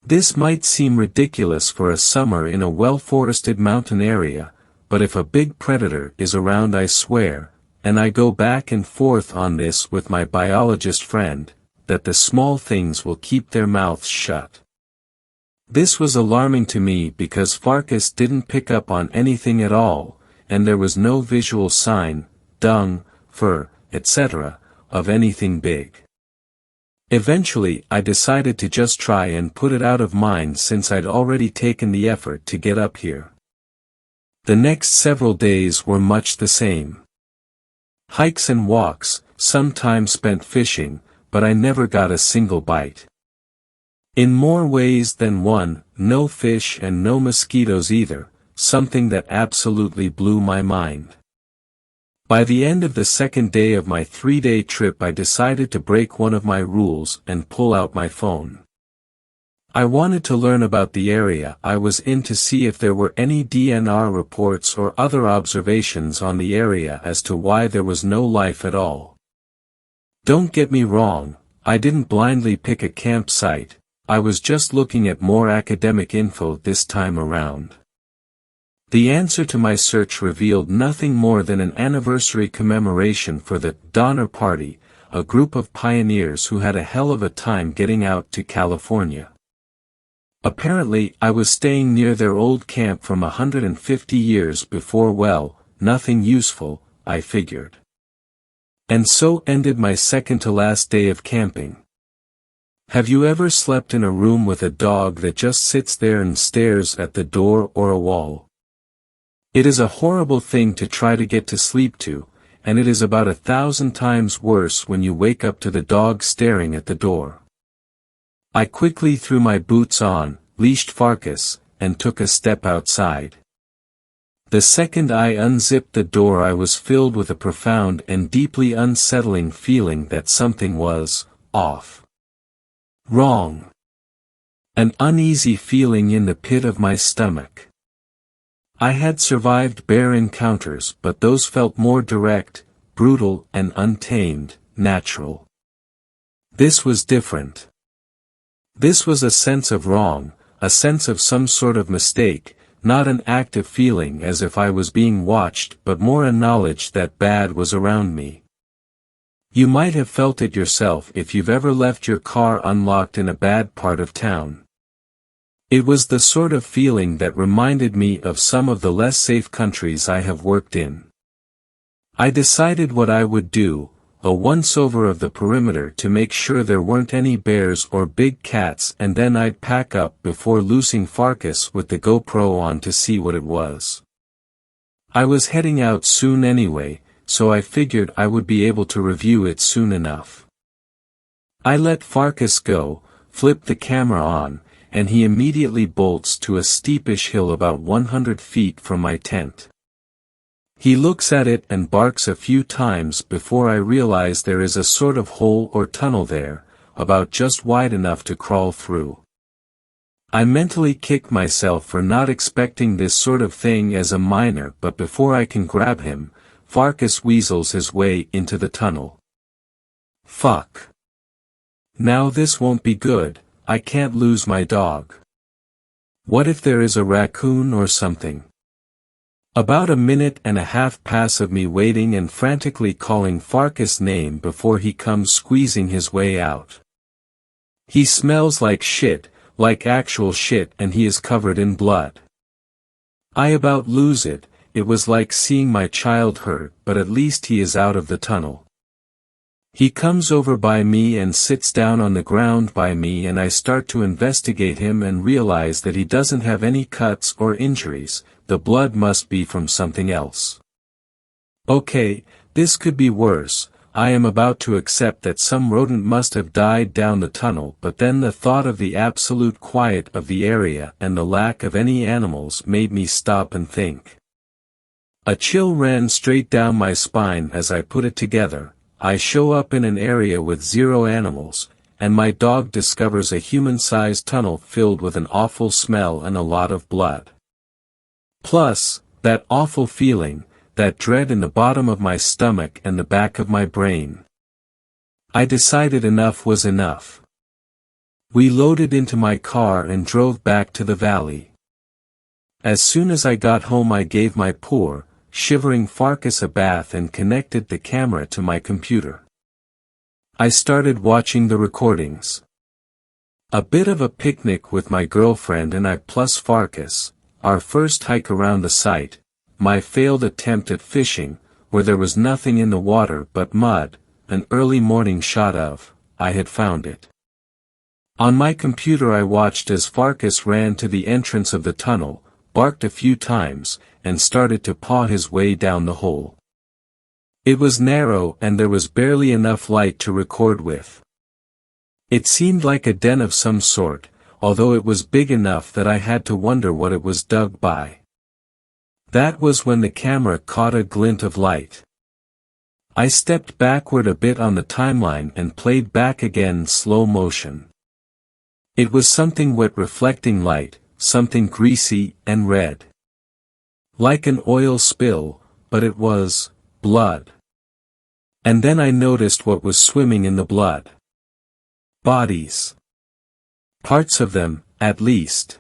This might seem ridiculous for a summer in a well-forested mountain area, but if a big predator is around I swear, and I go back and forth on this with my biologist friend, that the small things will keep their mouths shut. This was alarming to me because Farkas didn't pick up on anything at all, and there was no visual sign, dung, fur, etc., of anything big. Eventually I decided to just try and put it out of mind since I'd already taken the effort to get up here. The next several days were much the same. Hikes and walks, some time spent fishing, but I never got a single bite. In more ways than one, no fish and no mosquitoes either, something that absolutely blew my mind. By the end of the second day of my 3-day trip I decided to break one of my rules and pull out my phone. I wanted to learn about the area I was in to see if there were any DNR reports or other observations on the area as to why there was no life at all. Don't get me wrong, I didn't blindly pick a campsite, I was just looking at more academic info this time around. The answer to my search revealed nothing more than an anniversary commemoration for the Donner Party, a group of pioneers who had a hell of a time getting out to California. Apparently, I was staying near their old camp from 150 years before. Well, nothing useful, I figured. And so ended my second to last day of camping. Have you ever slept in a room with a dog that just sits there and stares at the door or a wall? It is a horrible thing to try to get to sleep to, and it is about 1,000 times worse when you wake up to the dog staring at the door. I quickly threw my boots on, leashed Farkas, and took a step outside. The second I unzipped the door I was filled with a profound and deeply unsettling feeling that something was off. Wrong. An uneasy feeling in the pit of my stomach. I had survived bear encounters, but those felt more direct, brutal and untamed, natural. This was different. This was a sense of wrong, a sense of some sort of mistake, not an active feeling as if I was being watched but more a knowledge that bad was around me. You might have felt it yourself if you've ever left your car unlocked in a bad part of town. It was the sort of feeling that reminded me of some of the less safe countries I have worked in. I decided what I would do, a once-over of the perimeter to make sure there weren't any bears or big cats, and then I'd pack up before loosing Farkas with the GoPro on to see what it was. I was heading out soon anyway, so I figured I would be able to review it soon enough. I let Farkas go, flip the camera on, and he immediately bolts to a steepish hill about 100 feet from my tent. He looks at it and barks a few times before I realize there is a sort of hole or tunnel there, about just wide enough to crawl through. I mentally kick myself for not expecting this sort of thing as a miner, but before I can grab him, Farkas weasels his way into the tunnel. Fuck. Now this won't be good, I can't lose my dog. What if there is a raccoon or something? About a minute and a half pass of me waiting and frantically calling Farkas' name before he comes squeezing his way out. He smells like shit, like actual shit, and he is covered in blood. I about lose it. It was like seeing my child hurt, but at least he is out of the tunnel. He comes over by me and sits down on the ground by me, and I start to investigate him and realize that he doesn't have any cuts or injuries. The blood must be from something else. Okay, this could be worse. I am about to accept that some rodent must have died down the tunnel, but then the thought of the absolute quiet of the area and the lack of any animals made me stop and think. A chill ran straight down my spine as I put it together. I show up in an area with 0 animals, and my dog discovers a human-sized tunnel filled with an awful smell and a lot of blood. Plus, that awful feeling, that dread in the bottom of my stomach and the back of my brain. I decided enough was enough. We loaded into my car and drove back to the valley. As soon as I got home I gave my poor, shivering Farkas a bath and connected the camera to my computer. I started watching the recordings. A bit of a picnic with my girlfriend and I plus Farkas, our first hike around the site, my failed attempt at fishing, where there was nothing in the water but mud, an early morning shot of, I had found it. On my computer I watched as Farkas ran to the entrance of the tunnel, barked a few times, and started to paw his way down the hole. It was narrow and there was barely enough light to record with. It seemed like a den of some sort, although it was big enough that I had to wonder what it was dug by. That was when the camera caught a glint of light. I stepped backward a bit on the timeline and played back again slow motion. It was something wet reflecting light, something greasy and red. Like an oil spill, but it was blood. And then I noticed what was swimming in the blood. Bodies. Parts of them, at least.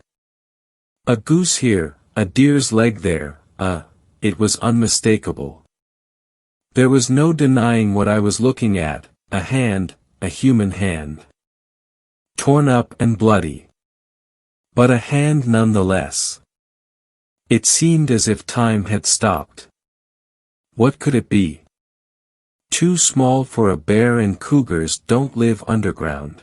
A goose here, a deer's leg there, it was unmistakable. There was no denying what I was looking at, a hand, a human hand. Torn up and bloody. But a hand nonetheless. It seemed as if time had stopped. What could it be? Too small for a bear, and cougars don't live underground.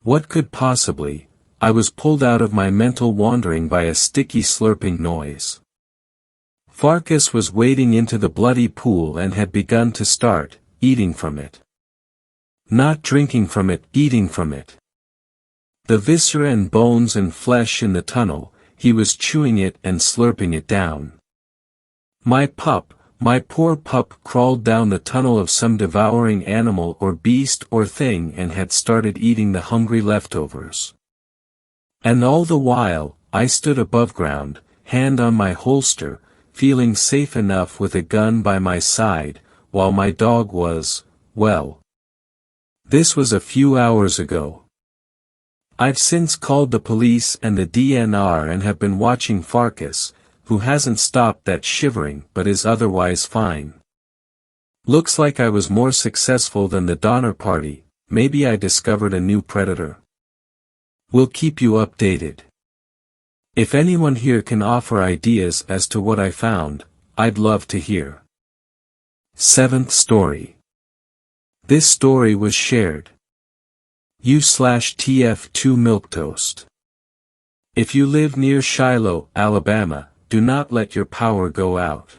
What could possibly? I was pulled out of my mental wandering by a sticky slurping noise. Farkas was wading into the bloody pool and had begun to start eating from it. Not drinking from it, eating from it. The viscera and bones and flesh in the tunnel, he was chewing it and slurping it down. My poor pup crawled down the tunnel of some devouring animal or beast or thing and had started eating the hungry leftovers. And all the while, I stood above ground, hand on my holster, feeling safe enough with a gun by my side, while my dog was, well. This was a few hours ago. I've since called the police and the DNR and have been watching Farkas, who hasn't stopped that shivering but is otherwise fine. Looks like I was more successful than the Donner Party. Maybe I discovered a new predator. We'll keep you updated. If anyone here can offer ideas as to what I found, I'd love to hear. 7th story. This story was shared. U/TF2 Milktoast. If you live near Shiloh, Alabama, do not let your power go out.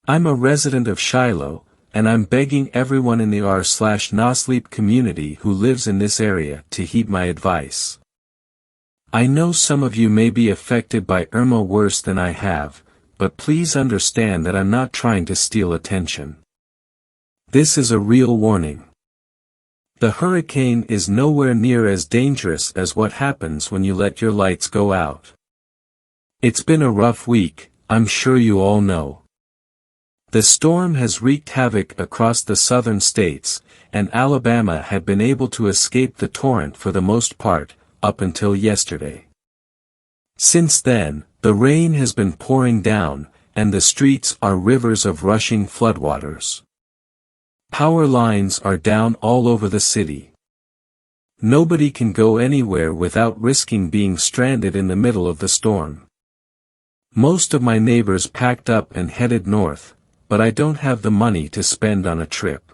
I'm a resident of Shiloh, and I'm begging everyone in the r/Nosleep community who lives in this area to heed my advice. I know some of you may be affected by Irma worse than I have, but please understand that I'm not trying to steal attention. This is a real warning. The hurricane is nowhere near as dangerous as what happens when you let your lights go out. It's been a rough week, I'm sure you all know. The storm has wreaked havoc across the southern states, and Alabama had been able to escape the torrent for the most part, up until yesterday. Since then, the rain has been pouring down, and the streets are rivers of rushing floodwaters. Power lines are down all over the city. Nobody can go anywhere without risking being stranded in the middle of the storm. Most of my neighbors packed up and headed north, but I don't have the money to spend on a trip.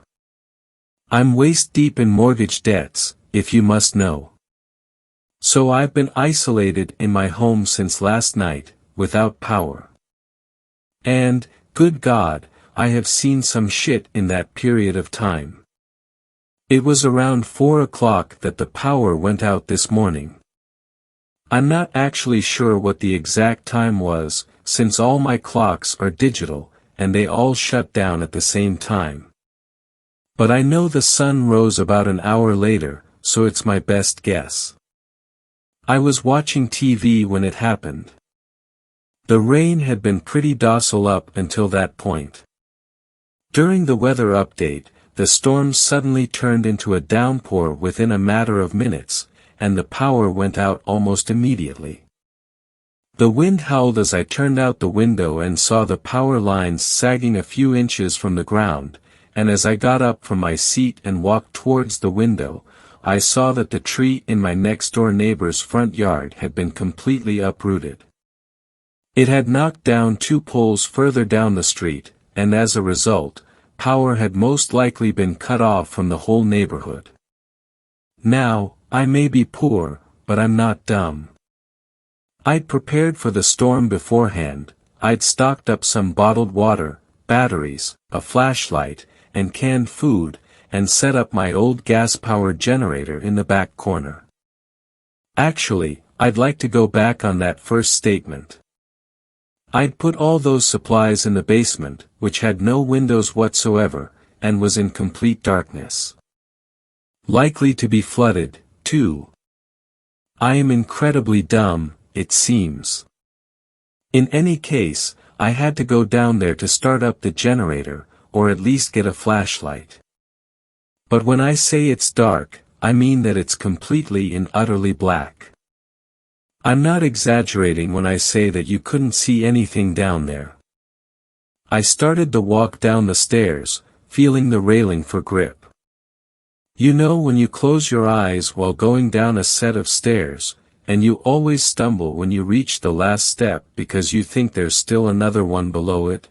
I'm waist deep in mortgage debts, if you must know. So I've been isolated in my home since last night, without power. And, good God, I have seen some shit in that period of time. It was around 4 o'clock that the power went out this morning. I'm not actually sure what the exact time was, since all my clocks are digital, and they all shut down at the same time. But I know the sun rose about an hour later, so it's my best guess. I was watching TV when it happened. The rain had been pretty docile up until that point. During the weather update, the storm suddenly turned into a downpour within a matter of minutes, and the power went out almost immediately. The wind howled as I turned out the window and saw the power lines sagging a few inches from the ground, and as I got up from my seat and walked towards the window, I saw that the tree in my next-door neighbor's front yard had been completely uprooted. It had knocked down 2 poles further down the street, and as a result, power had most likely been cut off from the whole neighborhood. Now, I may be poor, but I'm not dumb. I'd prepared for the storm beforehand. I'd stocked up some bottled water, batteries, a flashlight, and canned food, and set up my old gas-powered generator in the back corner. Actually, I'd like to go back on that first statement. I'd put all those supplies in the basement, which had no windows whatsoever, and was in complete darkness. Likely to be flooded, too. I am incredibly dumb, it seems. In any case, I had to go down there to start up the generator, or at least get a flashlight. But when I say it's dark, I mean that it's completely and utterly black. I'm not exaggerating when I say that you couldn't see anything down there. I started the walk down the stairs, feeling the railing for grip. You know when you close your eyes while going down a set of stairs, and you always stumble when you reach the last step because you think there's still another one below it?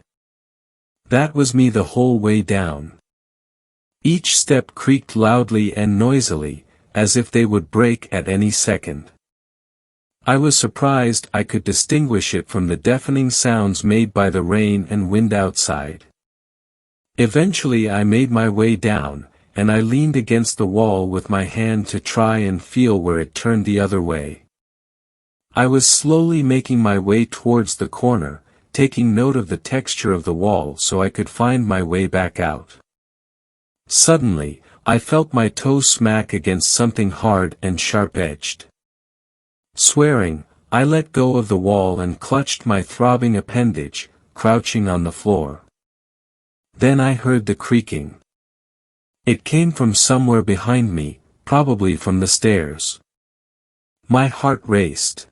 That was me the whole way down. Each step creaked loudly and noisily, as if they would break at any second. I was surprised I could distinguish it from the deafening sounds made by the rain and wind outside. Eventually I made my way down, and I leaned against the wall with my hand to try and feel where it turned the other way. I was slowly making my way towards the corner, taking note of the texture of the wall so I could find my way back out. Suddenly, I felt my toe smack against something hard and sharp-edged. Swearing, I let go of the wall and clutched my throbbing appendage, crouching on the floor. Then I heard the creaking. It came from somewhere behind me, probably from the stairs. My heart raced.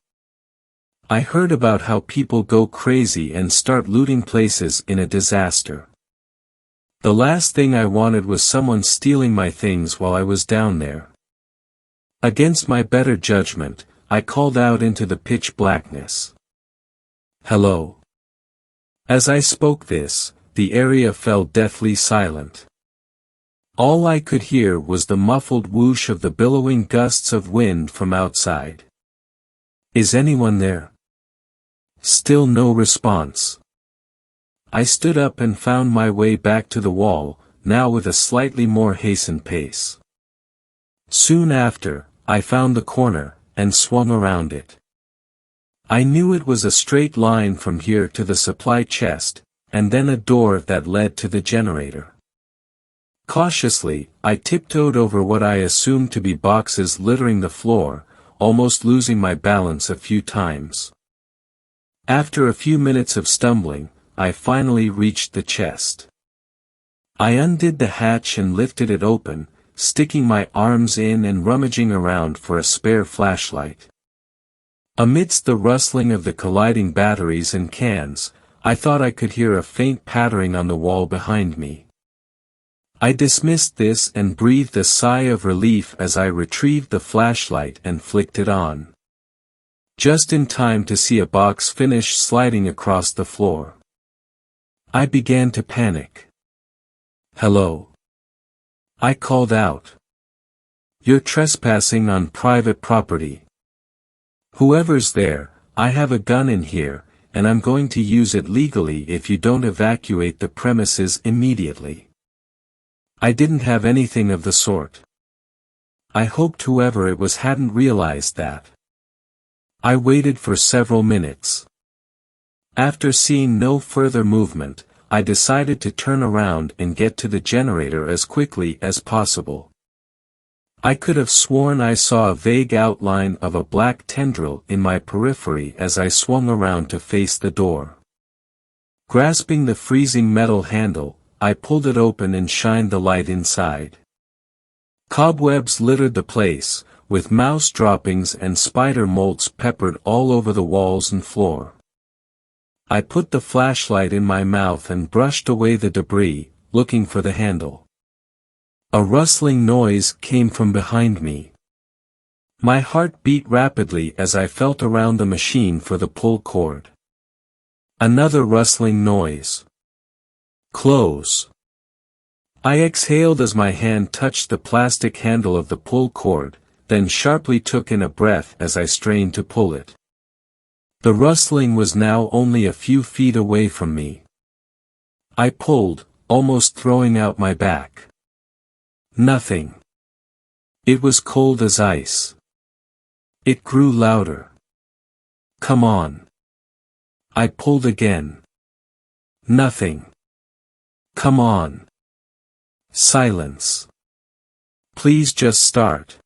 I heard about how people go crazy and start looting places in a disaster. The last thing I wanted was someone stealing my things while I was down there. Against my better judgment, I called out into the pitch blackness. "Hello." As I spoke this, the area fell deathly silent. All I could hear was the muffled whoosh of the billowing gusts of wind from outside. "Is anyone there?" Still no response. I stood up and found my way back to the wall, now with a slightly more hastened pace. Soon after, I found the corner, and swung around it. I knew it was a straight line from here to the supply chest, and then a door that led to the generator. Cautiously, I tiptoed over what I assumed to be boxes littering the floor, almost losing my balance a few times. After a few minutes of stumbling, I finally reached the chest. I undid the hatch and lifted it open, sticking my arms in and rummaging around for a spare flashlight. Amidst the rustling of the colliding batteries and cans, I thought I could hear a faint pattering on the wall behind me. I dismissed this and breathed a sigh of relief as I retrieved the flashlight and flicked it on. Just in time to see a box finish sliding across the floor. I began to panic. "Hello?" I called out. "You're trespassing on private property. Whoever's there, I have a gun in here, and I'm going to use it legally if you don't evacuate the premises immediately." I didn't have anything of the sort. I hoped whoever it was hadn't realized that. I waited for several minutes. After seeing no further movement, I decided to turn around and get to the generator as quickly as possible. I could have sworn I saw a vague outline of a black tendril in my periphery as I swung around to face the door. Grasping the freezing metal handle, I pulled it open and shined the light inside. Cobwebs littered the place, with mouse droppings and spider molts peppered all over the walls and floor. I put the flashlight in my mouth and brushed away the debris, looking for the handle. A rustling noise came from behind me. My heart beat rapidly as I felt around the machine for the pull cord. Another rustling noise. Close. I exhaled as my hand touched the plastic handle of the pull cord, then sharply took in a breath as I strained to pull it. The rustling was now only a few feet away from me. I pulled, almost throwing out my back. Nothing. It was cold as ice. It grew louder. "Come on." I pulled again. Nothing. "Come on." Silence. "Please just start."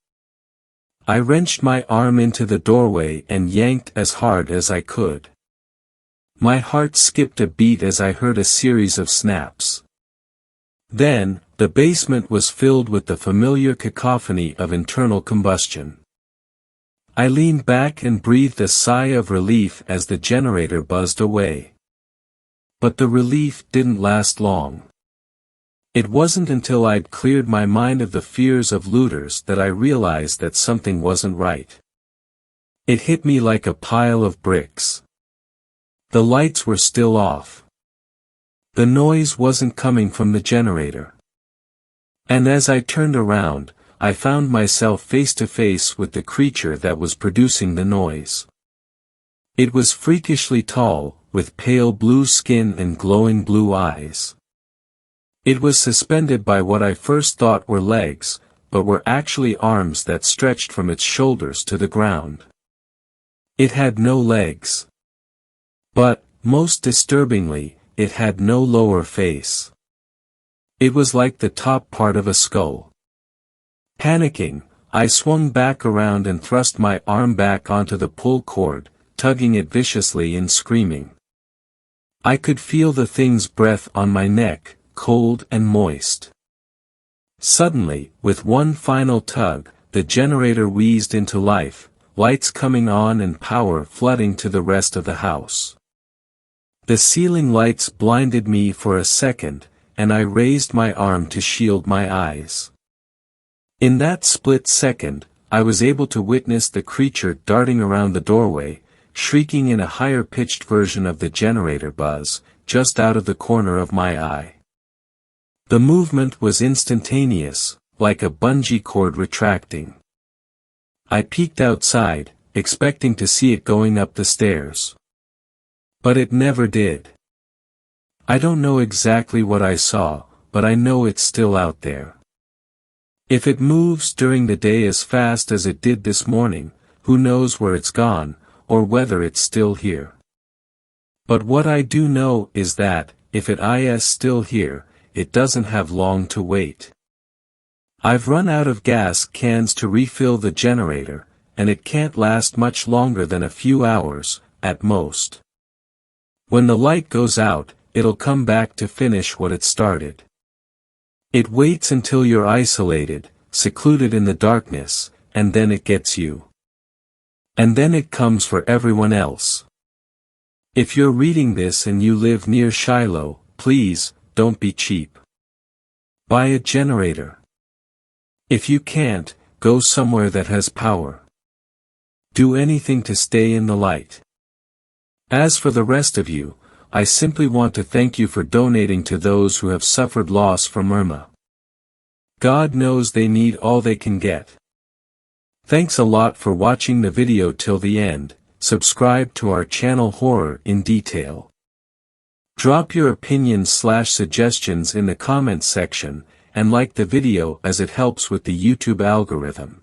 I wrenched my arm into the doorway and yanked as hard as I could. My heart skipped a beat as I heard a series of snaps. Then, the basement was filled with the familiar cacophony of internal combustion. I leaned back and breathed a sigh of relief as the generator buzzed away. But the relief didn't last long. It wasn't until I'd cleared my mind of the fears of looters that I realized that something wasn't right. It hit me like a pile of bricks. The lights were still off. The noise wasn't coming from the generator. And as I turned around, I found myself face to face with the creature that was producing the noise. It was freakishly tall, with pale blue skin and glowing blue eyes. It was suspended by what I first thought were legs, but were actually arms that stretched from its shoulders to the ground. It had no legs. But, most disturbingly, it had no lower face. It was like the top part of a skull. Panicking, I swung back around and thrust my arm back onto the pull cord, tugging it viciously and screaming. I could feel the thing's breath on my neck, cold and moist. Suddenly, with one final tug, the generator wheezed into life, lights coming on and power flooding to the rest of the house. The ceiling lights blinded me for a second, and I raised my arm to shield my eyes. In that split second, I was able to witness the creature darting around the doorway, shrieking in a higher-pitched version of the generator buzz, just out of the corner of my eye. The movement was instantaneous, like a bungee cord retracting. I peeked outside, expecting to see it going up the stairs. But it never did. I don't know exactly what I saw, but I know it's still out there. If it moves during the day as fast as it did this morning, who knows where it's gone, or whether it's still here. But what I do know is that, if it is still here, it doesn't have long to wait. I've run out of gas cans to refill the generator, and it can't last much longer than a few hours, at most. When the light goes out, it'll come back to finish what it started. It waits until you're isolated, secluded in the darkness, and then it gets you. And then it comes for everyone else. If you're reading this and you live near Shiloh, please, don't be cheap. Buy a generator. If you can't, go somewhere that has power. Do anything to stay in the light. As for the rest of you, I simply want to thank you for donating to those who have suffered loss from Irma. God knows they need all they can get. Thanks a lot for watching the video till the end. Subscribe to our channel Horror in Detail. Drop your opinions/suggestions in the comments section, and like the video as it helps with the YouTube algorithm.